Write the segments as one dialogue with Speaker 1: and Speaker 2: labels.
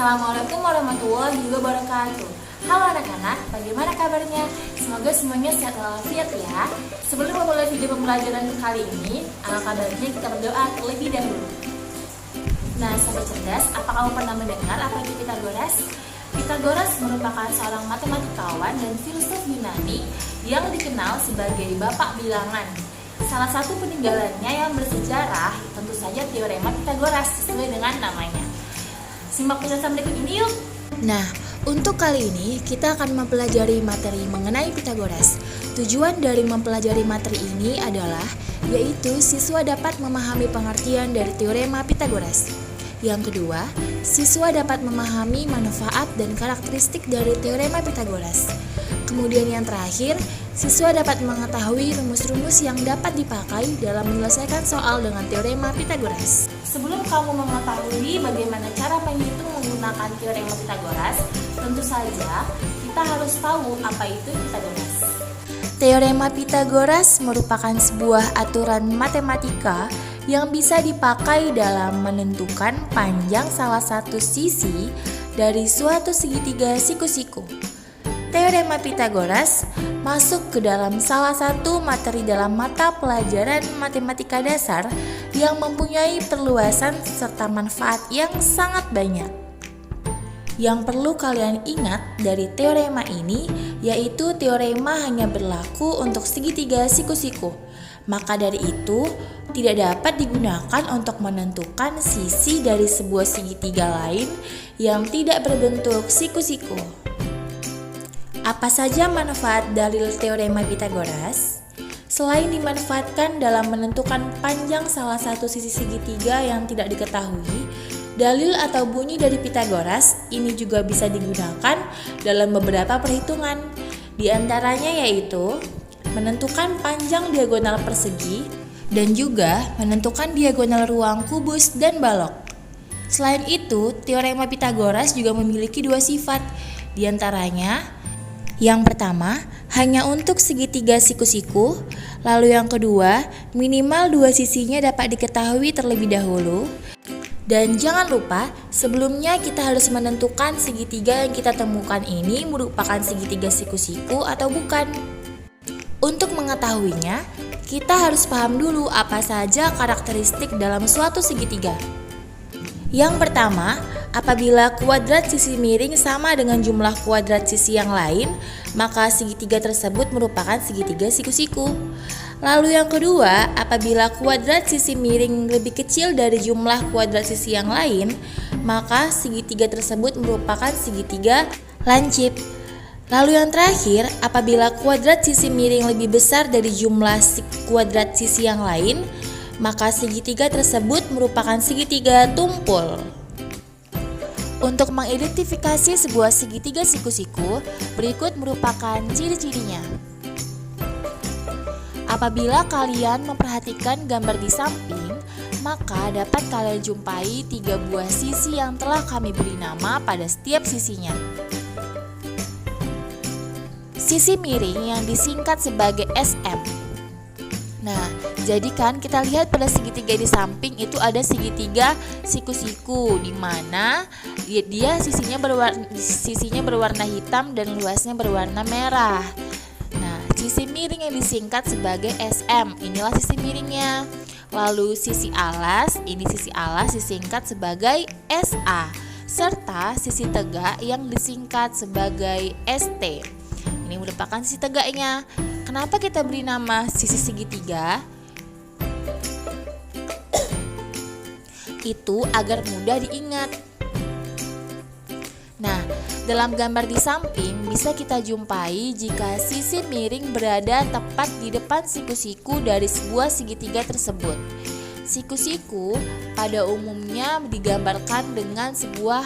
Speaker 1: Assalamualaikum warahmatullahi wabarakatuh. Halo anak-anak, bagaimana kabarnya? Semoga semuanya sehat walafiat ya. Sebelum memulai video pembelajaran kali ini, alangkah baiknya kita berdoa terlebih dahulu. Nah, sahabat cerdas, apa kamu pernah mendengar apa itu Pitagoras? Pitagoras merupakan seorang matematikawan dan filsuf Yunani yang dikenal sebagai bapak bilangan. Salah satu peninggalannya yang bersejarah tentu saja teorema Pitagoras sesuai dengan namanya. Simak penjelasan berikut ini yuk.
Speaker 2: Nah, untuk kali ini kita akan mempelajari materi mengenai Pitagoras. Tujuan dari mempelajari materi ini adalah yaitu siswa dapat memahami pengertian dari teorema Pitagoras. Yang kedua, siswa dapat memahami manfaat dan karakteristik dari teorema Pitagoras. Kemudian yang terakhir, siswa dapat mengetahui rumus-rumus yang dapat dipakai dalam menyelesaikan soal dengan teorema Pitagoras.
Speaker 1: Sebelum kamu mengetahui bagaimana cara menghitung menggunakan teorema Pitagoras, tentu saja kita harus tahu apa itu Pitagoras.
Speaker 2: Teorema Pitagoras merupakan sebuah aturan matematika yang bisa dipakai dalam menentukan panjang salah satu sisi dari suatu segitiga siku-siku. Teorema Pitagoras masuk ke dalam salah satu materi dalam mata pelajaran matematika dasar yang mempunyai perluasan serta manfaat yang sangat banyak. Yang perlu kalian ingat dari teorema ini yaitu teorema hanya berlaku untuk segitiga siku-siku. Maka dari itu tidak dapat digunakan untuk menentukan sisi dari sebuah segitiga lain yang tidak berbentuk siku-siku. Apa saja manfaat dalil teorema Pitagoras? Selain dimanfaatkan dalam menentukan panjang salah satu sisi segitiga yang tidak diketahui, dalil atau bunyi dari Pitagoras ini juga bisa digunakan dalam beberapa perhitungan. Di antaranya yaitu menentukan panjang diagonal persegi dan juga menentukan diagonal ruang kubus dan balok. Selain itu, teorema Pitagoras juga memiliki dua sifat. Di antaranya, yang pertama, hanya untuk segitiga siku-siku, lalu yang kedua, minimal dua sisinya dapat diketahui terlebih dahulu. Dan jangan lupa, sebelumnya kita harus menentukan segitiga yang kita temukan ini merupakan segitiga siku-siku atau bukan. Untuk mengetahuinya, kita harus paham dulu apa saja karakteristik dalam suatu segitiga. Yang pertama, apabila kuadrat sisi miring sama dengan jumlah kuadrat sisi yang lain, maka segitiga tersebut merupakan segitiga siku-siku. Lalu yang kedua, apabila kuadrat sisi miring lebih kecil dari jumlah kuadrat sisi yang lain, maka segitiga tersebut merupakan segitiga lancip. Lalu yang terakhir, apabila kuadrat sisi miring lebih besar dari jumlah kuadrat sisi yang lain, maka segitiga tersebut merupakan segitiga tumpul. Untuk mengidentifikasi sebuah segitiga siku-siku, berikut merupakan ciri-cirinya. Apabila kalian memperhatikan gambar di samping, maka dapat kalian jumpai 3 buah sisi yang telah kami beri nama pada setiap sisinya. Sisi miring yang disingkat sebagai SM. Nah, jadi kan kita lihat pada segitiga di samping itu ada segitiga siku-siku di mana dia sisinya berwarna hitam dan luasnya berwarna merah. Nah, sisi miring yang disingkat sebagai SM, inilah sisi miringnya. Lalu sisi alas disingkat sebagai SA, serta sisi tegak yang disingkat sebagai ST. Ini merupakan sisi tegaknya. Kenapa kita beri nama sisi segitiga? Itu agar mudah diingat. Nah, dalam gambar di samping bisa kita jumpai jika sisi miring berada tepat di depan siku-siku dari sebuah segitiga tersebut. Siku-siku pada umumnya digambarkan dengan sebuah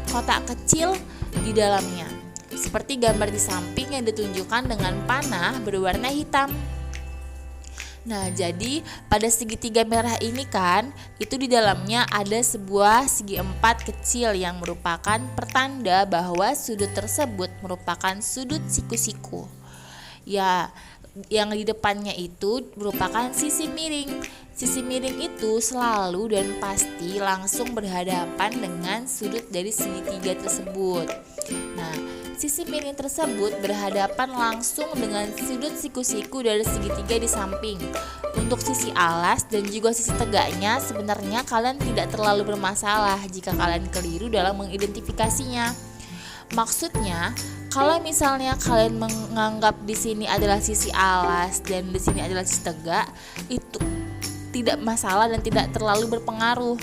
Speaker 2: kotak kecil di dalamnya, seperti gambar di samping yang ditunjukkan dengan panah berwarna hitam. Nah, jadi pada segitiga merah ini kan, itu di dalamnya ada sebuah segi empat kecil yang merupakan pertanda bahwa sudut tersebut merupakan sudut siku-siku. Ya, yang di depannya itu merupakan sisi miring. Sisi miring itu selalu dan pasti langsung berhadapan dengan sudut dari segitiga tersebut. Nah, sisi miring tersebut berhadapan langsung dengan sudut siku-siku dari segitiga di samping. Untuk sisi alas dan juga sisi tegaknya sebenarnya kalian tidak terlalu bermasalah jika kalian keliru dalam mengidentifikasinya. Maksudnya, kalau misalnya kalian menganggap di sini adalah sisi alas dan di sini adalah sisi tegak, itu tidak masalah dan tidak terlalu berpengaruh.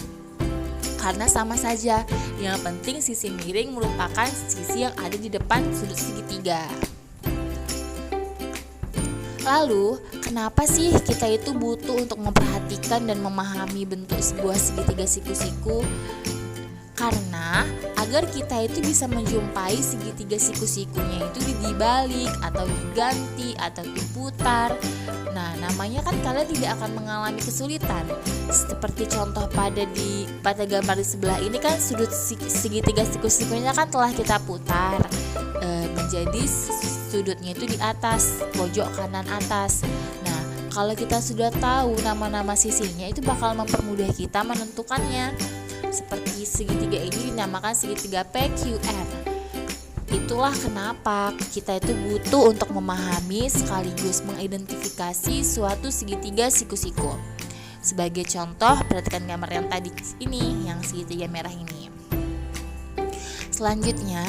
Speaker 2: Karena sama saja. Yang penting sisi miring merupakan sisi yang ada di depan sudut segitiga. Lalu, kenapa sih kita itu butuh untuk memperhatikan dan memahami bentuk sebuah segitiga siku-siku? Karena agar kita itu bisa menjumpai segitiga siku-sikunya itu dibalik atau diganti atau diputar. Nah, namanya kan kalian tidak akan mengalami kesulitan. Seperti contoh pada gambar di sebelah ini kan sudut segitiga siku-sikunya kan telah kita putar menjadi sudutnya itu di atas, pojok kanan atas. Nah, kalau kita sudah tahu nama-nama sisinya itu bakal mempermudah kita menentukannya. Seperti segitiga ini dinamakan segitiga PQR. Itulah kenapa kita itu butuh untuk memahami sekaligus mengidentifikasi suatu segitiga siku-siku. Sebagai contoh, perhatikan gambar yang tadi ini, yang segitiga merah ini. Selanjutnya,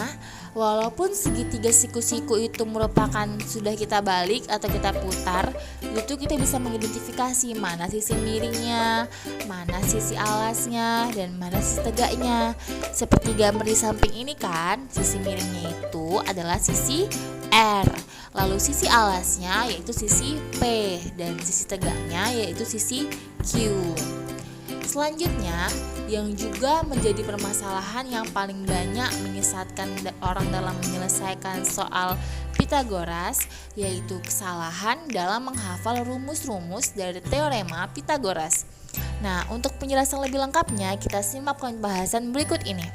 Speaker 2: walaupun segitiga siku-siku itu merupakan sudah kita balik atau kita putar, itu kita bisa mengidentifikasi mana sisi miringnya, mana sisi alasnya, dan mana sisi tegaknya. Seperti gambar di samping ini kan, sisi miringnya itu adalah sisi R, lalu sisi alasnya yaitu sisi P, dan sisi tegaknya yaitu sisi Q. Selanjutnya, yang juga menjadi permasalahan yang paling banyak menyesatkan orang dalam menyelesaikan soal Pitagoras, yaitu kesalahan dalam menghafal rumus-rumus dari teorema Pitagoras. Nah, untuk penjelasan lebih lengkapnya, kita simak pembahasan berikut ini.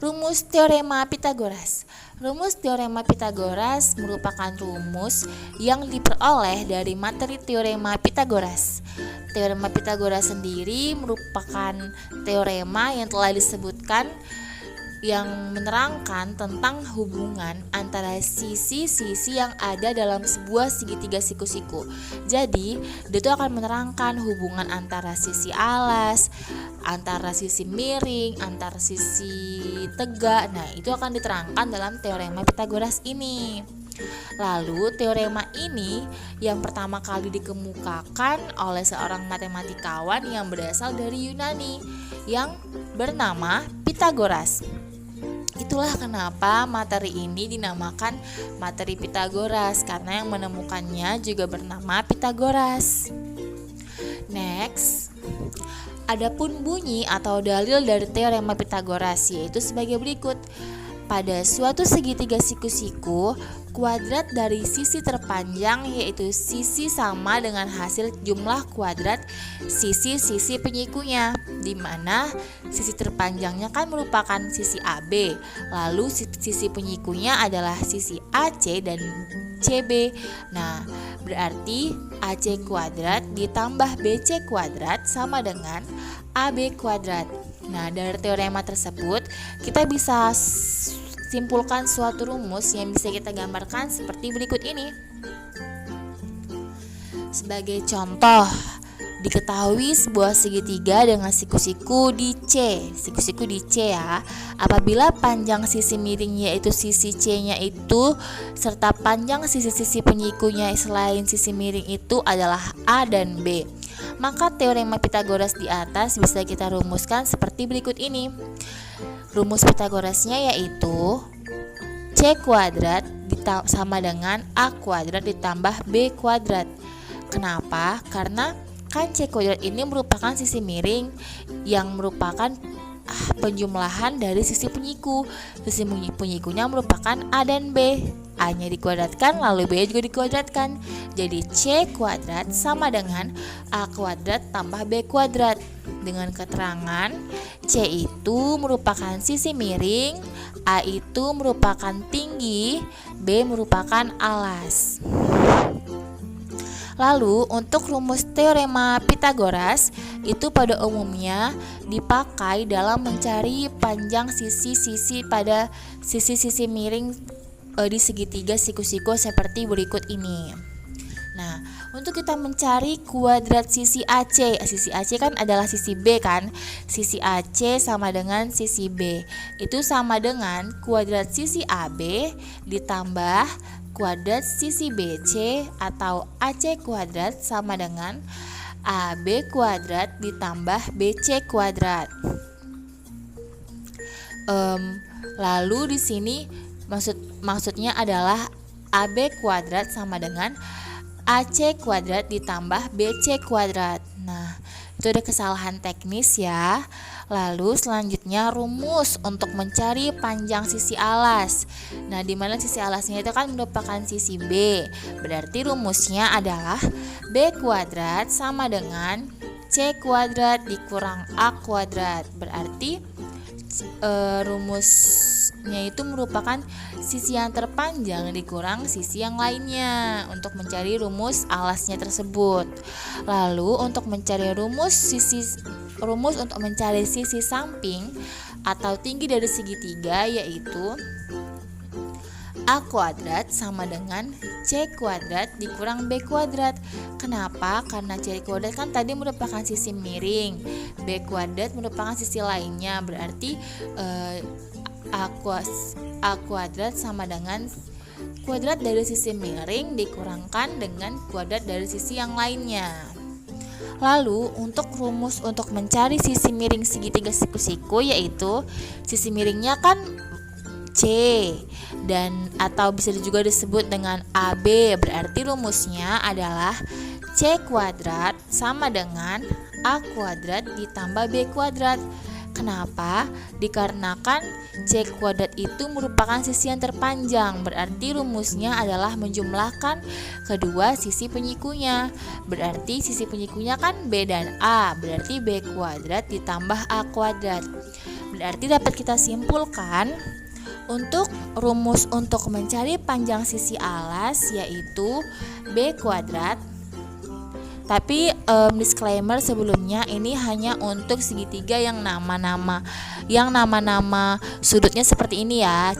Speaker 2: Rumus teorema Pitagoras. Rumus teorema Pitagoras merupakan rumus yang diperoleh dari materi teorema Pitagoras. Teorema Pitagoras sendiri merupakan teorema yang telah disebutkan yang menerangkan tentang hubungan antara sisi-sisi yang ada dalam sebuah segitiga siku-siku. Jadi, dia itu akan menerangkan hubungan antara sisi alas, antara sisi miring, antara sisi tegak. Nah, itu akan diterangkan dalam teorema Pitagoras ini. Lalu, teorema ini yang pertama kali dikemukakan oleh seorang matematikawan yang berasal dari Yunani yang bernama Pitagoras. Itulah kenapa materi ini dinamakan materi Pitagoras, karena yang menemukannya juga bernama Pitagoras. Next, adapun bunyi atau dalil dari teorema Pitagoras yaitu sebagai berikut. Pada suatu segitiga siku-siku, kuadrat dari sisi terpanjang yaitu sisi sama dengan hasil jumlah kuadrat sisi-sisi penyikunya, di mana sisi terpanjangnya kan merupakan sisi AB, lalu sisi penyikunya adalah sisi AC dan CB. Nah, berarti AC kuadrat ditambah BC kuadrat sama dengan AB kuadrat. Nah, dari teorema tersebut kita bisa simpulkan suatu rumus yang bisa kita gambarkan seperti berikut ini. Sebagai contoh, diketahui sebuah segitiga dengan siku-siku di C. Siku-siku di C ya. Apabila panjang sisi miring yaitu sisi C-nya itu serta panjang sisi-sisi penyikunya selain sisi miring itu adalah A dan B, maka teorema Pitagoras di atas bisa kita rumuskan seperti berikut ini. Rumus Pitagorasnya yaitu C kuadrat sama dengan A kuadrat ditambah B kuadrat. Kenapa? Karena kan C kuadrat ini merupakan sisi miring yang merupakan penjumlahan dari sisi penyiku. Sisi penyikunya merupakan A dan B. A-nya dikuadratkan lalu B juga dikuadratkan. Jadi C kuadrat sama dengan A kuadrat tambah B kuadrat. Dengan keterangan C itu merupakan sisi miring, A itu merupakan tinggi, B merupakan alas. Lalu untuk rumus teorema Pitagoras itu pada umumnya dipakai dalam mencari panjang sisi-sisi pada sisi-sisi miring di segitiga siku-siku seperti berikut ini. Nah, untuk kita mencari kuadrat sisi AC kan adalah sisi B kan. Sisi AC sama dengan sisi B. Itu sama dengan kuadrat sisi AB ditambah kuadrat sisi BC atau AC kuadrat sama dengan AB kuadrat ditambah BC kuadrat. Lalu di sini maksudnya adalah AB kuadrat sama dengan AC kuadrat ditambah BC kuadrat. Nah, itu ada kesalahan teknis ya. Lalu selanjutnya rumus untuk mencari panjang sisi alas. Nah, di mana sisi alasnya itu kan merupakan sisi B. Berarti rumusnya adalah B kuadrat sama dengan C kuadrat dikurang A kuadrat. Berarti rumusnya itu merupakan sisi yang terpanjang dikurang sisi yang lainnya untuk mencari rumus alasnya tersebut. Lalu untuk mencari rumus untuk mencari sisi samping atau tinggi dari segitiga yaitu A kuadrat sama dengan C kuadrat dikurang B kuadrat. Kenapa? Karena C kuadrat kan tadi merupakan sisi miring, B kuadrat merupakan sisi lainnya. Berarti A kuadrat sama dengan kuadrat dari sisi miring dikurangkan dengan kuadrat dari sisi yang lainnya. Lalu untuk rumus untuk mencari sisi miring segitiga siku-siku yaitu sisi miringnya kan C dan atau bisa juga disebut dengan AB. Berarti rumusnya adalah C kuadrat sama dengan A kuadrat ditambah B kuadrat. Kenapa? Dikarenakan C kuadrat itu merupakan sisi yang terpanjang. Berarti rumusnya adalah menjumlahkan kedua sisi penyikunya. Berarti sisi penyikunya kan B dan A. Berarti B kuadrat ditambah A kuadrat. Berarti dapat kita simpulkan untuk rumus untuk mencari panjang sisi alas yaitu B kuadrat. Tapi disclaimer sebelumnya ini hanya untuk segitiga yang nama-nama sudutnya seperti ini ya.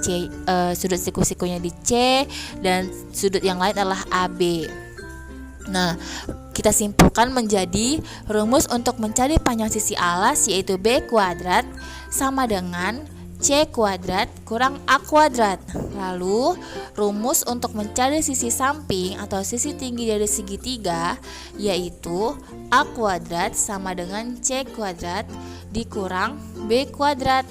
Speaker 2: Sudut siku-sikunya di C dan sudut yang lain adalah AB. Nah, kita simpulkan menjadi rumus untuk mencari panjang sisi alas yaitu B kuadrat sama dengan C kuadrat kurang A kuadrat. Lalu rumus untuk mencari sisi samping atau sisi tinggi dari segitiga yaitu A kuadrat sama dengan C kuadrat dikurang B kuadrat.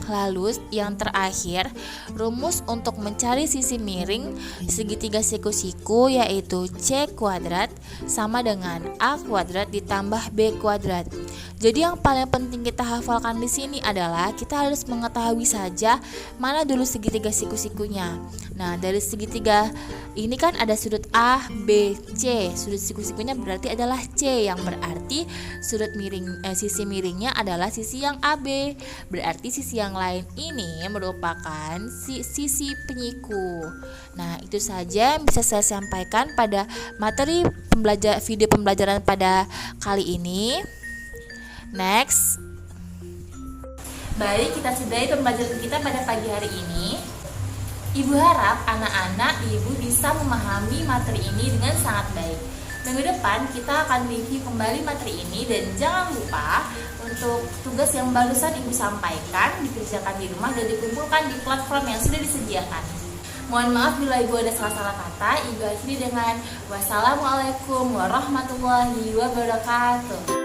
Speaker 2: Lalu yang terakhir rumus untuk mencari sisi miring segitiga siku-siku yaitu C kuadrat sama dengan A kuadrat ditambah B kuadrat. Jadi yang paling penting kita hafalkan di sini adalah kita harus mengetahui saja mana dulu segitiga siku-sikunya. Nah, dari segitiga ini kan ada sudut A, B, C. Sudut siku-sikunya berarti adalah C yang berarti sisi miringnya adalah sisi yang AB. Berarti sisi yang lain ini merupakan sisi penyiku. Nah, itu saja yang bisa saya sampaikan pada materi video pembelajaran pada kali ini. Next.
Speaker 1: Baik, kita sudahi pembelajaran kita pada pagi hari ini. Ibu harap anak-anak ibu bisa memahami materi ini dengan sangat baik. Minggu depan kita akan review kembali materi ini dan jangan lupa untuk tugas yang barusan ibu sampaikan dikerjakan di rumah dan dikumpulkan di platform yang sudah disediakan. Mohon maaf bila ibu ada salah-salah kata. Ibu akhiri dengan wassalamualaikum warahmatullahi wabarakatuh.